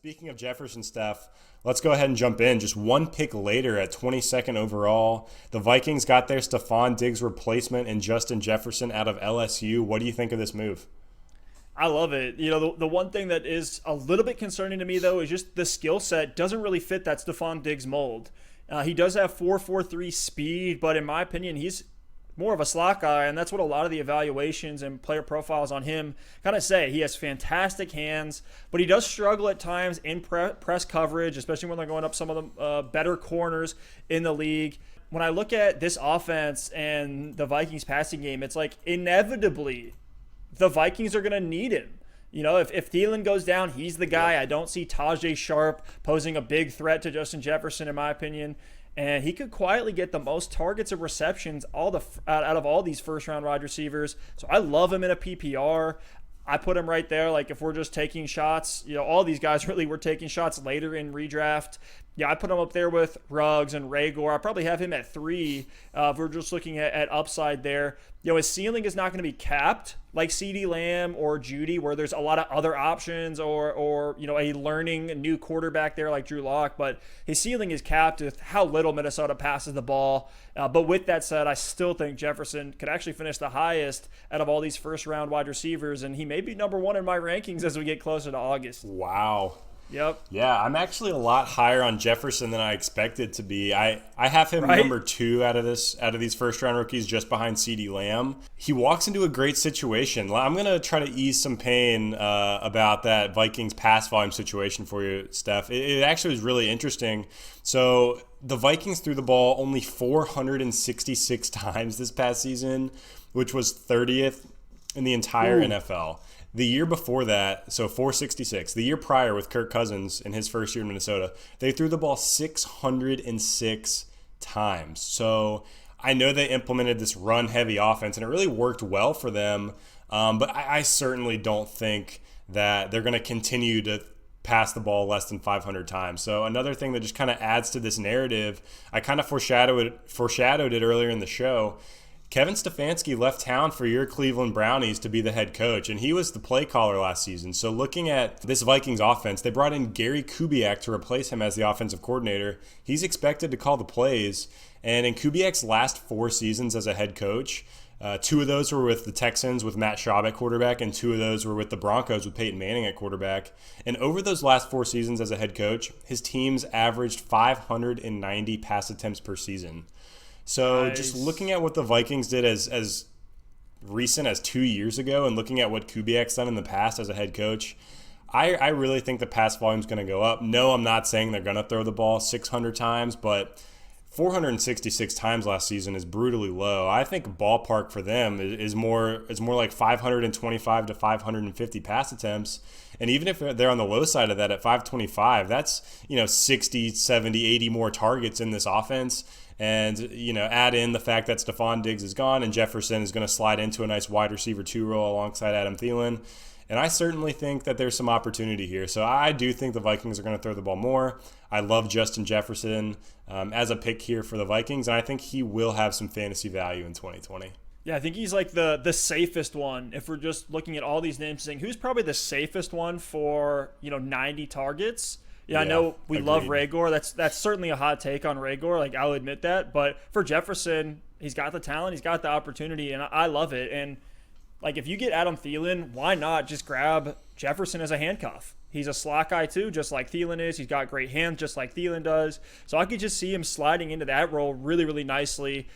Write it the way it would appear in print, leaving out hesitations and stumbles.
Speaking of Jefferson, Steph, let's go ahead and jump in. Just one pick later at 22nd overall, the Vikings got their Stefon Diggs replacement in Justin Jefferson out of LSU. What do you think of this move? I love it. The one thing that is a little bit concerning to me, though, is just the skill set doesn't really fit that Stefon Diggs mold. He does have 4.43 speed, but in my opinion, he's more of a slot guy, and that's what a lot of the evaluations and player profiles on him kind of say. He has fantastic hands, but he does struggle at times in press coverage, especially when they're going up some of the better corners in the league. When I look at this offense and the Vikings passing game, it's like inevitably the Vikings are going to need him. If Thielen goes down, he's the guy. I don't see Tajay Sharp posing a big threat to Justin Jefferson, in my opinion. And he could quietly get the most targets and receptions out of all these first-round wide receivers. So I love him in a PPR. I put him right there. Like, if we're just taking shots, all these guys really were taking shots later in redraft. Yeah, I put him up there with Ruggs and Rager. I probably have him at 3 if we're just looking at upside there. His ceiling is not going to be capped like CeeDee Lamb or Judy, where there's a lot of other options, or a learning new quarterback there like Drew Lock. But his ceiling is capped with how little Minnesota passes the ball. But with that said, I still think Jefferson could actually finish the highest out of all these first-round wide receivers, and he may be number 1 in my rankings as we get closer to August. Wow. Yep. Yeah, I'm actually a lot higher on Jefferson than I expected to be. I have him number 2 out of these first round rookies, just behind CeeDee Lamb. He walks into a great situation. I'm gonna try to ease some pain about that Vikings pass volume situation for you, Steph. It actually was really interesting. So the Vikings threw the ball only 466 times this past season, which was 30th in the entire NFL. The year before that, so 466, the year prior with Kirk Cousins in his first year in Minnesota, they threw the ball 606 times. So I know they implemented this run-heavy offense, and it really worked well for them. But I certainly don't think that they're going to continue to pass the ball less than 500 times. So another thing that just kind of adds to this narrative, I kind of foreshadowed it earlier in the show. Kevin Stefanski left town for your Cleveland Brownies to be the head coach, and he was the play caller last season. So looking at this Vikings offense, they brought in Gary Kubiak to replace him as the offensive coordinator. He's expected to call the plays, and in Kubiak's last 4 seasons as a head coach, 2 of those were with the Texans with Matt Schaub at quarterback, and 2 of those were with the Broncos with Peyton Manning at quarterback. And over those last 4 seasons as a head coach, his teams averaged 590 pass attempts per season. So Nice. Just looking at what the Vikings did as recent as 2 years ago, and looking at what Kubiak's done in the past as a head coach, I really think the pass volume is going to go up. No, I'm not saying they're going to throw the ball 600 times, but 466 times last season is brutally low. I think ballpark for them is more like 525 to 550 pass attempts. And even if they're on the low side of that at 525, that's 60, 70, 80 more targets in this offense. And, add in the fact that Stefon Diggs is gone and Jefferson is going to slide into a nice wide receiver 2 role alongside Adam Thielen. And I certainly think that there's some opportunity here. So I do think the Vikings are going to throw the ball more. I love Justin Jefferson as a pick here for the Vikings, and I think he will have some fantasy value in 2020. Yeah, I think he's like the safest one. If we're just looking at all these names, saying who's probably the safest one for 90 targets. Yeah, I know we love Rager. That's certainly a hot take on Rager. Like, I'll admit that. But for Jefferson, he's got the talent, he's got the opportunity, and I love it. And like, if you get Adam Thielen, why not just grab Jefferson as a handcuff? He's a slot guy too, just like Thielen is. He's got great hands, just like Thielen does. So I could just see him sliding into that role really, really nicely.